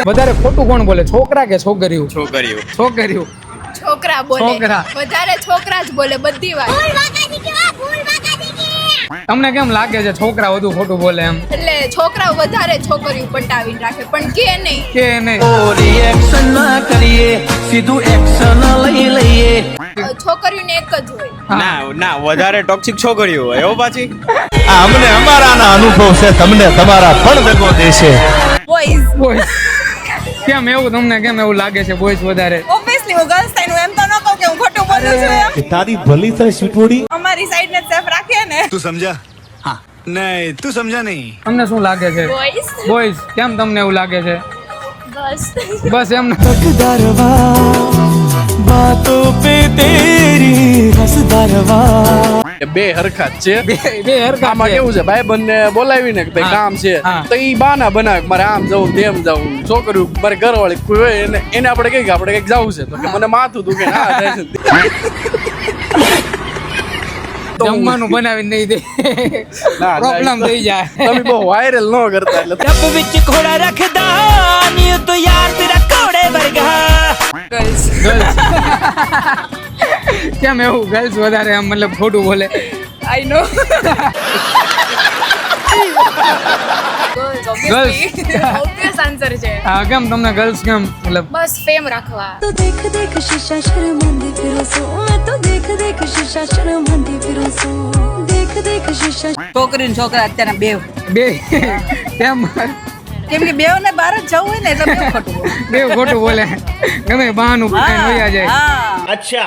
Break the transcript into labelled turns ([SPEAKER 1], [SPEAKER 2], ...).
[SPEAKER 1] વધારે ખોટું કોણ બોલે, છોકરા કે છોકરીઓ?
[SPEAKER 2] છોકરીઓ.
[SPEAKER 1] છોકરીઓ.
[SPEAKER 3] છોકરા બોલે.
[SPEAKER 1] છોકરા.
[SPEAKER 3] વધારે છોકરા જ બોલે બધી વાત.
[SPEAKER 1] તમને કેમ લાગે છે છોકરા વધુ ખોટું બોલે એમ?
[SPEAKER 3] એટલે છોકરા વધારે છોકરીઓ પટાવીને રાખે પણ કે નહીં.
[SPEAKER 1] કે નહીં?
[SPEAKER 4] રિએક્શન ના કરીએ, સીધું એક્શન લઈ લઈએ.
[SPEAKER 3] છોકરીઓને એક જ હોય.
[SPEAKER 2] ના વધારે ટોક્સિક છોકરીઓ હોય એવો પાછી.
[SPEAKER 4] અમને અમારાના અનુભવ છે, તમને તમારા પણ ભેગો દેશે.
[SPEAKER 3] Boys
[SPEAKER 1] boys. કેમ એવું તમને કેમ એવું લાગે છે બોયસ વધારે?
[SPEAKER 3] ઓબ્વિયસલી હું ગર્લ્સ થઈને એમ તો ન કહું કે હું ખોટું બોલું છું એમ.
[SPEAKER 4] તારી ભલી થાય સ્વીટવોડી.
[SPEAKER 3] અમારી સાઈડ ને સેફ રાખીએ ને.
[SPEAKER 5] तू समझा? हाँ नहीं तू समझा नहीं.
[SPEAKER 1] તમને શું લાગે છે?
[SPEAKER 3] Boys
[SPEAKER 1] boys. કેમ તમને એવું લાગે છે?
[SPEAKER 3] બસ
[SPEAKER 1] બસ એમ
[SPEAKER 4] बातों पे तेरी हंसदारवा.
[SPEAKER 6] બે હરખા જ છે.
[SPEAKER 1] બે હરખા
[SPEAKER 6] આમાં
[SPEAKER 1] છે.
[SPEAKER 6] કેવું છે ભાઈ બંને બોલાવીને કે ભાઈ
[SPEAKER 1] હા.
[SPEAKER 6] કામ છે
[SPEAKER 1] હા.
[SPEAKER 6] તો ઈ બહાના બનાવે કે મારે આમ જવું તેમ જવું. છોકરી મારે ઘરવાળી કોઈ હોય એને આપણે કહીએ કે આપણે કંઈક જવું છે તો કે મને માથું દુખે ને આ થાય છે.
[SPEAKER 1] જમવાનું બનાવી નહીં દે,
[SPEAKER 6] ના,
[SPEAKER 1] પ્રોબ્લેમ
[SPEAKER 6] ના,
[SPEAKER 1] થઈ જાય.
[SPEAKER 6] તમે બહુ વાયરલ ન કરતા એટલે
[SPEAKER 4] रब विच घोड़ा रखदा नी तो यार तेरा घोड़े वर्गा.
[SPEAKER 3] Girls
[SPEAKER 1] girls. કેમ એવું ગર્લ્સ વધારે આમ મતલબ ખોટું બોલે?
[SPEAKER 3] આઈ નો
[SPEAKER 1] Girls.
[SPEAKER 3] ઓબ્વિયસ આન્સર છે.
[SPEAKER 1] હા, કેમ તમને ગર્લ્સ કેમ મતલબ?
[SPEAKER 3] બસ ફેમ રાખવા.
[SPEAKER 7] तो देख देख शीशा शर्मांदी फिरो सो मैं तो देख देख शीशा शर्मांदी फिरो सो देख देख शीशा.
[SPEAKER 8] છોકરી ને છોકરા અત્યારે બે
[SPEAKER 1] બે કેમ
[SPEAKER 8] કેમ કે બેવ ને બહાર જ જવું હોય ને એટલે બેવ ખોટું બોલે.
[SPEAKER 1] બે ખોટું બોલે? ગમે બહાનું પકડીને વયા જાય.
[SPEAKER 8] હા
[SPEAKER 4] अच्छा